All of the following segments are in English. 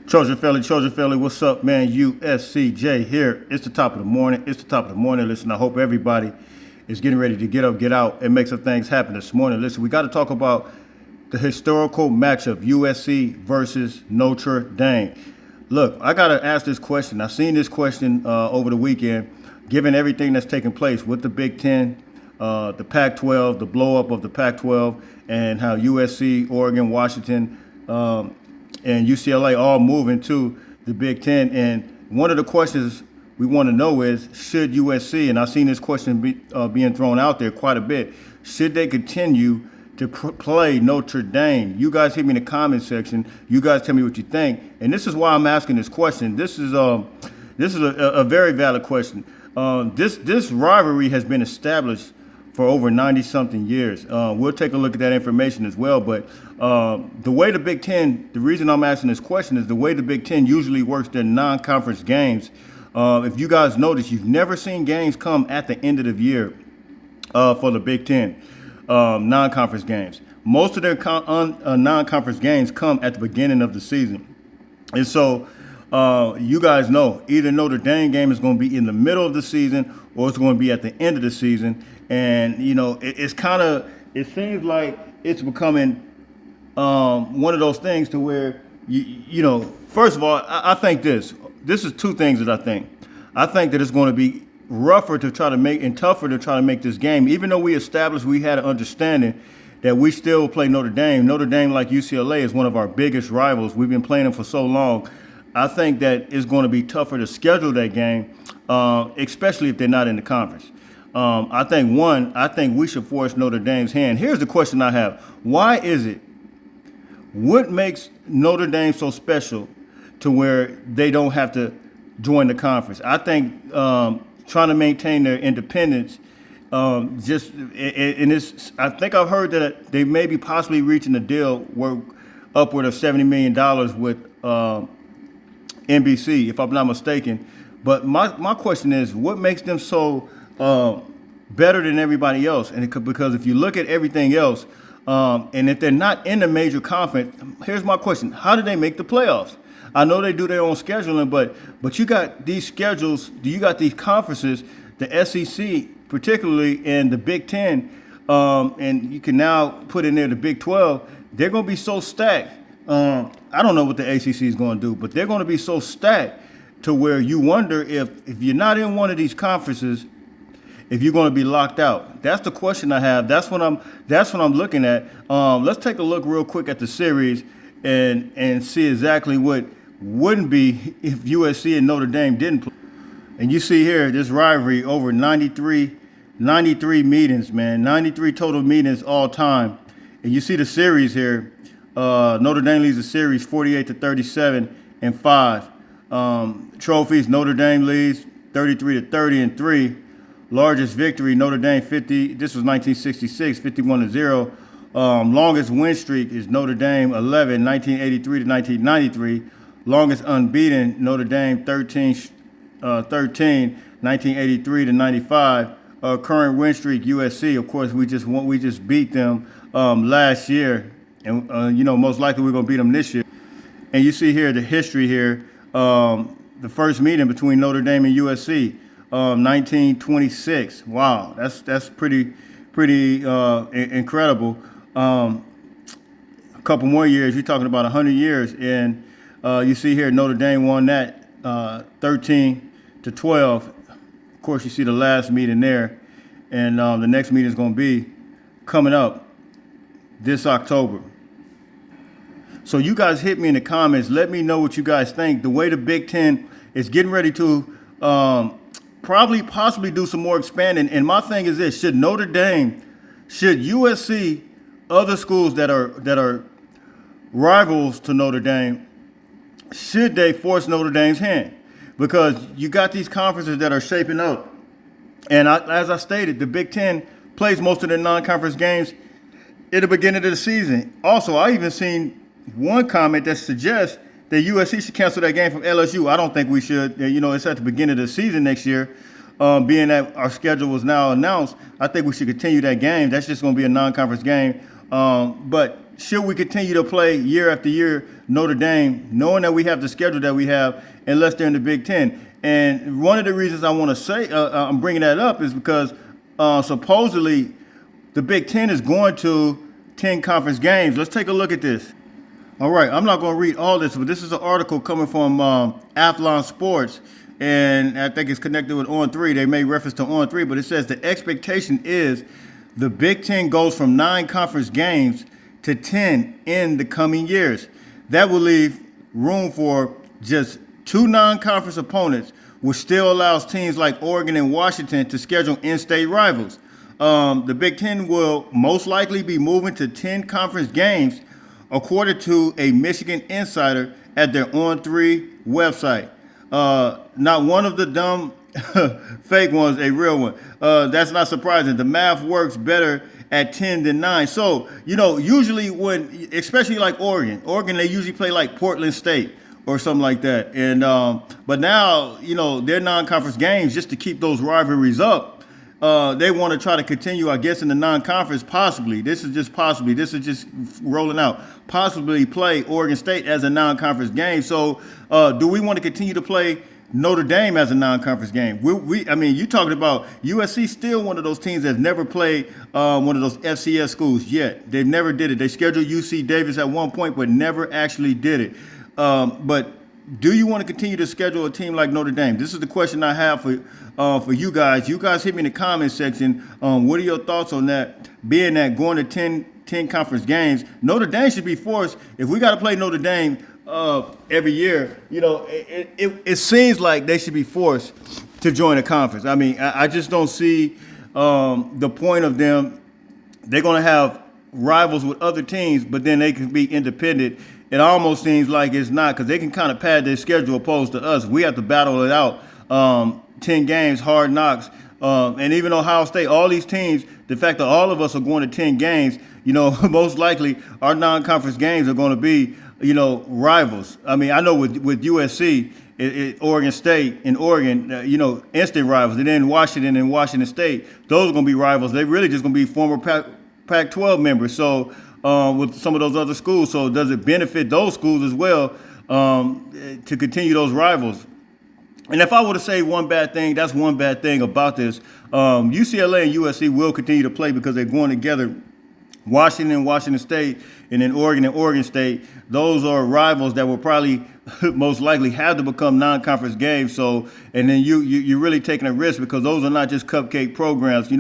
Trojan Philly, what's up, man? USCJ here. It's the top of the morning. Listen, I hope everybody is getting ready to get up, get out, and make some things happen this morning. Listen, we got to talk about the historical matchup, USC versus Notre Dame. Look, I got to ask this question. I've seen this question over the weekend, given everything that's taking place with the Big Ten, the Pac-12, the blow-up of the Pac-12, and how USC, Oregon, Washington, and UCLA all moving to the Big Ten. And one of the questions we want to know is, should USC, and I've seen this question being thrown out there quite a bit, should they continue to play Notre Dame? You guys hit me in the comment section. You guys tell me what you think. And this is why I'm asking this question. This is a very valid question. This rivalry has been established for over 90-something years. We'll take a look at that information as well. But the way the Big Ten, the reason I'm asking this question is the way the Big Ten usually works their non-conference games. If you guys notice, you've never seen games come at the end of the year for the Big Ten non-conference games. Most of their non-conference games come at the beginning of the season. And so you guys know either Notre Dame game is going to be in the middle of the season or it's going to be at the end of the season. And, you know, it seems like it's becoming one of those things to where, you know, first of all, I think this is two things that I think. I think that it's going to be rougher to try to make and tougher to try to make this game, even though we established we had an understanding that we still play Notre Dame. Notre Dame, like UCLA, is one of our biggest rivals. We've been playing them for so long. I think that it's going to be tougher to schedule that game, especially if they're not in the conference. I think we should force Notre Dame's hand. Here's the question I have. Why is it? What makes Notre Dame so special to where they don't have to join the conference? I think trying to maintain their independence, I think I've heard that they may be possibly reaching a deal where upward of $70 million with NBC, if I'm not mistaken. But my question is, what makes them so better than everybody else? And because if you look at everything else, and if they're not in the major conference, here's my question: how do they make the playoffs? I know they do their own scheduling, but you got these schedules, you got these conferences, the SEC particularly, and the Big Ten, and you can now put in there the Big 12. They're going to be so stacked. I don't know what the ACC is going to do, but they're going to be so stacked to where you wonder if you're not in one of these conferences, if you're going to be locked out. That's the question I have. That's what I'm looking at. Let's take a look real quick at the series and see exactly what wouldn't be if USC and Notre Dame didn't play. And you see here this rivalry over 93 meetings, man. 93 total meetings all time. And you see the series here. Notre Dame leads the series 48-37 and 5. Trophies, Notre Dame leads 33-30 and 3. Largest victory, Notre Dame 50. This was 1966, 51-0. Longest win streak is Notre Dame 11, 1983 to 1993. Longest unbeaten, Notre Dame 13, 1983 to 95. Current win streak, USC. Of course, we just beat them last year, and you know, most likely we're gonna beat them this year. And you see here the history here. The first meeting between Notre Dame and USC, 1926. Wow, that's pretty incredible. A couple more years, you're talking about 100 years, and you see here Notre Dame won that 13-12. Of course, you see the last meeting there, and the next meeting is going to be coming up this October. So you guys hit me in the comments. Let me know what you guys think. The way the Big Ten is getting ready to possibly do some more expanding. And my thing is this: should Notre Dame, should USC, other schools that are rivals to Notre Dame, should they force Notre Dame's hand? Because you got these conferences that are shaping up. And as I stated, the Big Ten plays most of their non-conference games at the beginning of the season. Also, I even seen one comment that suggests that USC should cancel that game from LSU. I don't think we should. You know, it's at the beginning of the season next year. Being that our schedule was now announced, I think we should continue that game. That's just going to be a non-conference game. But should we continue to play year after year Notre Dame, knowing that we have the schedule that we have, unless they're in the Big Ten? And one of the reasons I want to say I'm bringing that up is because supposedly the Big Ten is going to 10 conference games. Let's take a look at this. All right, I'm not going to read all this, but this is an article coming from Athlon Sports, and I think it's connected with On 3. They made reference to On 3, but it says the expectation is the Big Ten goes from 9 conference games to 10 in the coming years. That will leave room for just 2 non-conference opponents, which still allows teams like Oregon and Washington to schedule in-state rivals. The Big Ten will most likely be moving to 10 conference games, according to a Michigan insider at their On3 website. Not one of the dumb fake ones, a real one. That's not surprising. The math works better at 10 than 9. So, usually when, especially like Oregon, they usually play like Portland State or something like that. And but now, their non-conference games, just to keep those rivalries up, they want to try to continue, I guess, in the non-conference, possibly. This is just rolling out. Possibly play Oregon State as a non-conference game. So do we want to continue to play Notre Dame as a non-conference game? I mean, you talking about USC, still one of those teams that's never played one of those FCS schools yet. They've never did it. They scheduled UC Davis at one point, but never actually did it. But do you want to continue to schedule a team like Notre Dame? This is the question I have for you guys. You guys hit me in the comment section. What are your thoughts on that? Being that going to 10 conference games, Notre Dame should be forced. If we got to play Notre Dame every year, it seems like they should be forced to join a conference. I mean, I just don't see the point of them. They're going to have rivals with other teams, but then they can be independent. It almost seems like it's not, because they can kind of pad their schedule opposed to us. We have to battle it out. 10 games, hard knocks. And even Ohio State, all these teams, the fact that all of us are going to 10 games, most likely our non-conference games are going to be, rivals. I mean, I know with USC, Oregon State and Oregon, instant rivals. And then Washington and Washington State, those are going to be rivals. They're really just going to be former Pac-12 members. So with some of those other schools. So does it benefit those schools as well to continue those rivals? And if I were to say one bad thing, that's one bad thing about this. UCLA and USC will continue to play because they're going together. Washington and Washington State, and then Oregon and Oregon State, those are rivals that will probably most likely have to become non-conference games. So, and then you're really taking a risk, because those are not just cupcake programs.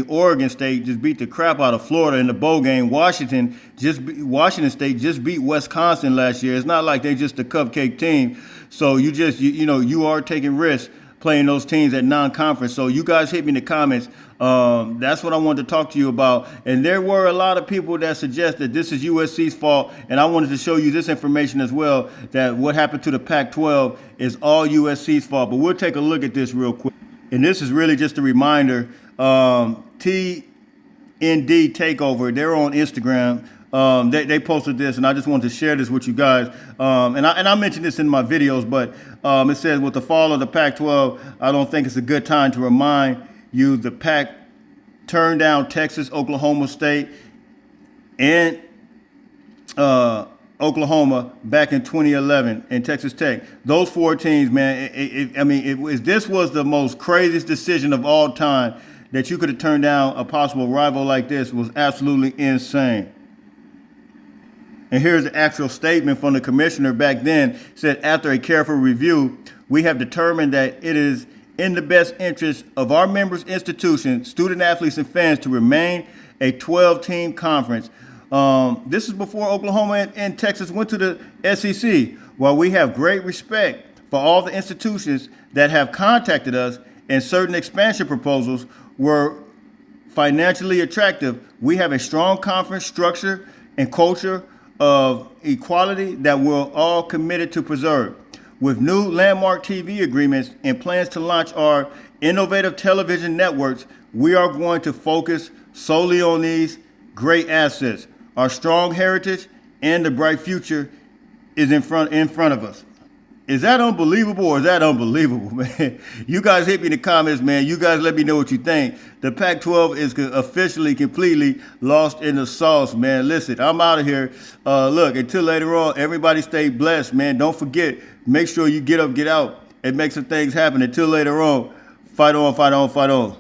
Oregon State just beat the crap out of Florida in the bowl game. Washington State just beat Wisconsin last year. It's not like they're just a cupcake team. So you are taking risks playing those teams at non-conference. So you guys hit me in the comments. That's what I wanted to talk to you about. And there were a lot of people that suggest that this is USC's fault. And I wanted to show you this information as well, that what happened to the Pac-12 is all USC's fault. But we'll take a look at this real quick. And this is really just a reminder. TND Takeover, they're on Instagram. They posted this, and I just wanted to share this with you guys. And I mentioned this in my videos, but it says, with the fall of the Pac-12, I don't think it's a good time to remind you the Pac turned down Texas, Oklahoma State, and Oklahoma back in 2011, and Texas Tech. Those 4 teams, man, this was the most craziest decision of all time, that you could have turned down a possible rival like this. Was absolutely insane. And here's the actual statement from the commissioner back then. It said, after a careful review, we have determined that it is in the best interest of our members' institutions, student athletes, and fans to remain a 12-team conference. This is before Oklahoma and Texas went to the SEC. While we have great respect for all the institutions that have contacted us, and certain expansion proposals were financially attractive, we have a strong conference structure and culture of equality that we're all committed to preserve. With new landmark TV agreements and plans to launch our innovative television networks, we are going to focus solely on these great assets. Our strong heritage and the bright future is in front of us. Is that unbelievable or is that unbelievable, man? You guys hit me in the comments, man. You guys let me know what you think. The Pac-12 is officially completely lost in the sauce, man. Listen, I'm out of here. Look, until later on, everybody stay blessed, man. Don't forget, make sure you get up, get out, and make some things happen. Until later on, fight on, fight on, fight on.